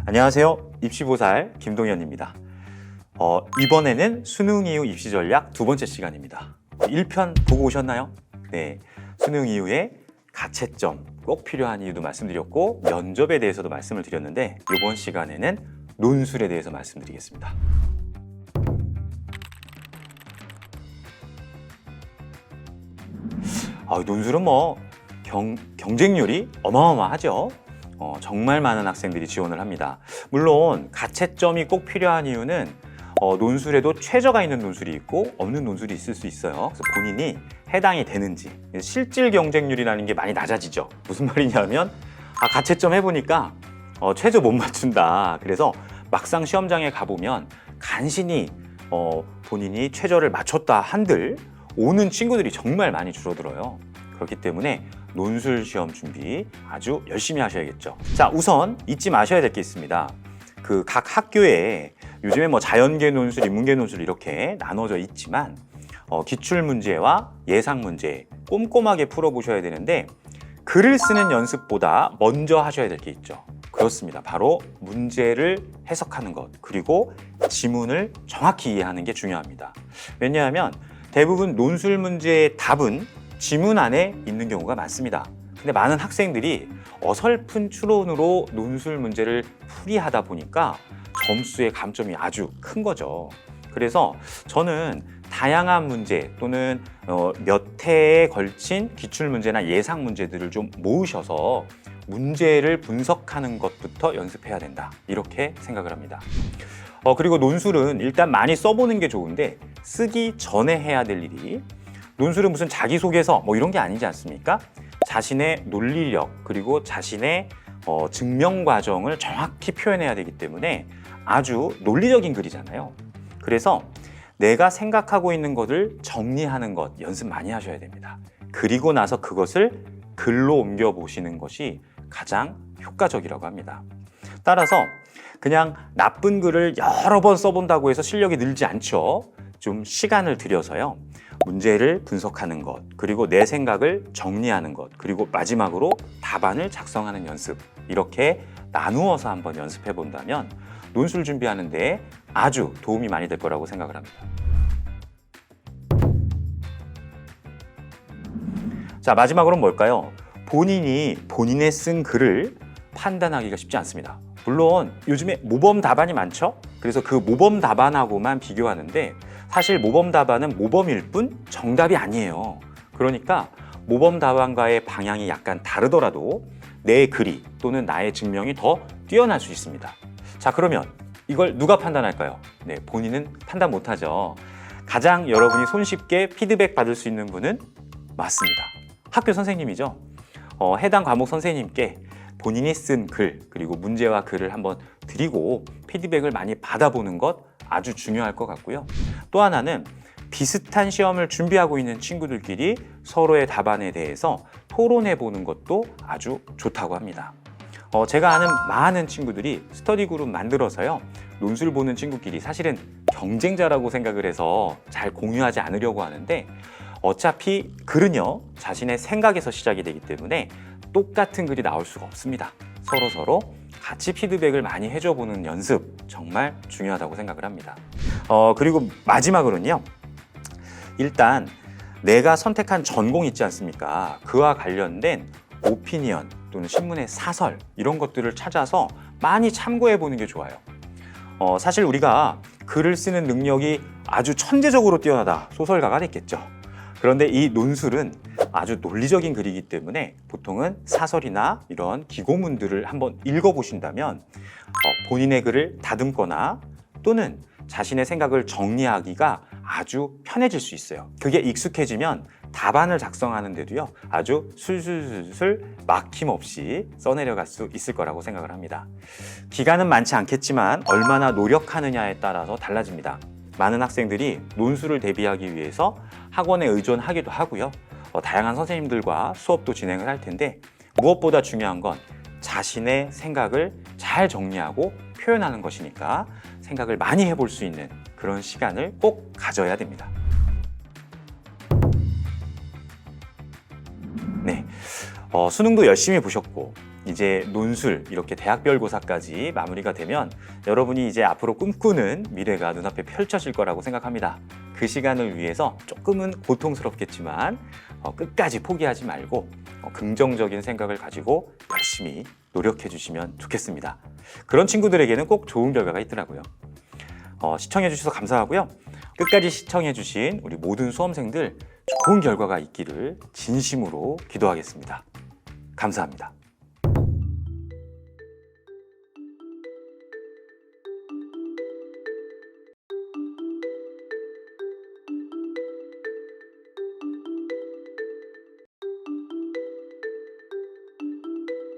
안녕하세요. 입시보살 김동현입니다. 이번에는 수능 이후 입시 전략 두 번째 시간입니다. 1편 보고 오셨나요? 네, 수능 이후에 가채점 꼭 필요한 이유도 말씀드렸고 면접에 대해서도 말씀을 드렸는데 이번 시간에는 논술에 대해서 말씀드리겠습니다. 논술은 경쟁률이 어마어마하죠. 정말 많은 학생들이 지원을 합니다. 물론 가채점이 꼭 필요한 이유는 논술에도 최저가 있는 논술이 있고 없는 논술이 있을 수 있어요. 그래서 본인이 해당이 되는지, 실질 경쟁률이라는 게 많이 낮아지죠. 무슨 말이냐면 가채점 해보니까 최저 못 맞춘다. 그래서 막상 시험장에 가보면 간신히 본인이 최저를 맞췄다 한들 오는 친구들이 정말 많이 줄어들어요. 그렇기 때문에 논술 시험 준비 아주 열심히 하셔야겠죠. 자, 우선 잊지 마셔야 될 게 있습니다. 그 각 학교에 요즘에 자연계 논술, 인문계 논술 이렇게 나눠져 있지만 기출 문제와 예상 문제 꼼꼼하게 풀어보셔야 되는데 글을 쓰는 연습보다 먼저 하셔야 될 게 있죠. 그렇습니다. 바로 문제를 해석하는 것, 그리고 지문을 정확히 이해하는 게 중요합니다. 왜냐하면 대부분 논술 문제의 답은 지문 안에 있는 경우가 많습니다. 근데 많은 학생들이 어설픈 추론으로 논술 문제를 풀이하다 보니까 점수의 감점이 아주 큰 거죠. 그래서 저는 다양한 문제 또는 몇 회에 걸친 기출 문제나 예상 문제들을 좀 모으셔서 문제를 분석하는 것부터 연습해야 된다. 이렇게 생각을 합니다. 그리고 논술은 일단 많이 써보는 게 좋은데 쓰기 전에 해야 될 일이, 논술은 무슨 자기소개서 이런 게 아니지 않습니까? 자신의 논리력 그리고 자신의 증명 과정을 정확히 표현해야 되기 때문에 아주 논리적인 글이잖아요. 그래서 내가 생각하고 있는 것을 정리하는 것 연습 많이 하셔야 됩니다. 그리고 나서 그것을 글로 옮겨 보시는 것이 가장 효과적이라고 합니다. 따라서 그냥 나쁜 글을 여러 번 써본다고 해서 실력이 늘지 않죠. 좀 시간을 들여서요. 문제를 분석하는 것, 그리고 내 생각을 정리하는 것, 그리고 마지막으로 답안을 작성하는 연습, 이렇게 나누어서 한번 연습해 본다면 논술 준비하는 데 아주 도움이 많이 될 거라고 생각을 합니다. 자, 마지막으로는 뭘까요? 본인의 쓴 글을 판단하기가 쉽지 않습니다. 물론 요즘에 모범 답안이 많죠? 그래서 그 모범 답안하고만 비교하는데 사실 모범 답안은 모범일 뿐 정답이 아니에요. 그러니까 모범 답안과의 방향이 약간 다르더라도 내 글이 또는 나의 증명이 더 뛰어날 수 있습니다. 자, 그러면 이걸 누가 판단할까요? 네, 본인은 판단 못하죠. 가장 여러분이 손쉽게 피드백 받을 수 있는 분은 맞습니다. 학교 선생님이죠. 해당 과목 선생님께 본인이 쓴 글 그리고 문제와 글을 한번 드리고 피드백을 많이 받아보는 것 아주 중요할 것 같고요. 또 하나는 비슷한 시험을 준비하고 있는 친구들끼리 서로의 답안에 대해서 토론해 보는 것도 아주 좋다고 합니다. 제가 아는 많은 친구들이 스터디 그룹 만들어서요. 논술 보는 친구끼리 사실은 경쟁자라고 생각을 해서 잘 공유하지 않으려고 하는데 어차피 글은요, 자신의 생각에서 시작이 되기 때문에 똑같은 글이 나올 수가 없습니다. 서로 같이 피드백을 많이 해줘 보는 연습 정말 중요하다고 생각을 합니다. 그리고 마지막으로는요, 일단 내가 선택한 전공 있지 않습니까? 그와 관련된 오피니언 또는 신문의 사설 이런 것들을 찾아서 많이 참고해 보는 게 좋아요. 사실 우리가 글을 쓰는 능력이 아주 천재적으로 뛰어나다 소설가가 됐겠죠. 그런데 이 논술은 아주 논리적인 글이기 때문에 보통은 사설이나 이런 기고문들을 한번 읽어보신다면 본인의 글을 다듬거나 또는 자신의 생각을 정리하기가 아주 편해질 수 있어요. 그게 익숙해지면 답안을 작성하는 데도요, 아주 술술술술 막힘없이 써내려갈 수 있을 거라고 생각을 합니다. 기간은 많지 않겠지만 얼마나 노력하느냐에 따라서 달라집니다. 많은 학생들이 논술을 대비하기 위해서 학원에 의존하기도 하고요. 다양한 선생님들과 수업도 진행을 할 텐데 무엇보다 중요한 건 자신의 생각을 잘 정리하고 표현하는 것이니까 생각을 많이 해볼 수 있는 그런 시간을 꼭 가져야 됩니다. 네, 수능도 열심히 보셨고 이제 논술 이렇게 대학별고사까지 마무리가 되면 여러분이 이제 앞으로 꿈꾸는 미래가 눈앞에 펼쳐질 거라고 생각합니다. 그 시간을 위해서 조금은 고통스럽겠지만 끝까지 포기하지 말고 긍정적인 생각을 가지고 열심히 노력해 주시면 좋겠습니다. 그런 친구들에게는 꼭 좋은 결과가 있더라고요. 시청해 주셔서 감사하고요. 끝까지 시청해 주신 우리 모든 수험생들 좋은 결과가 있기를 진심으로 기도하겠습니다. 감사합니다.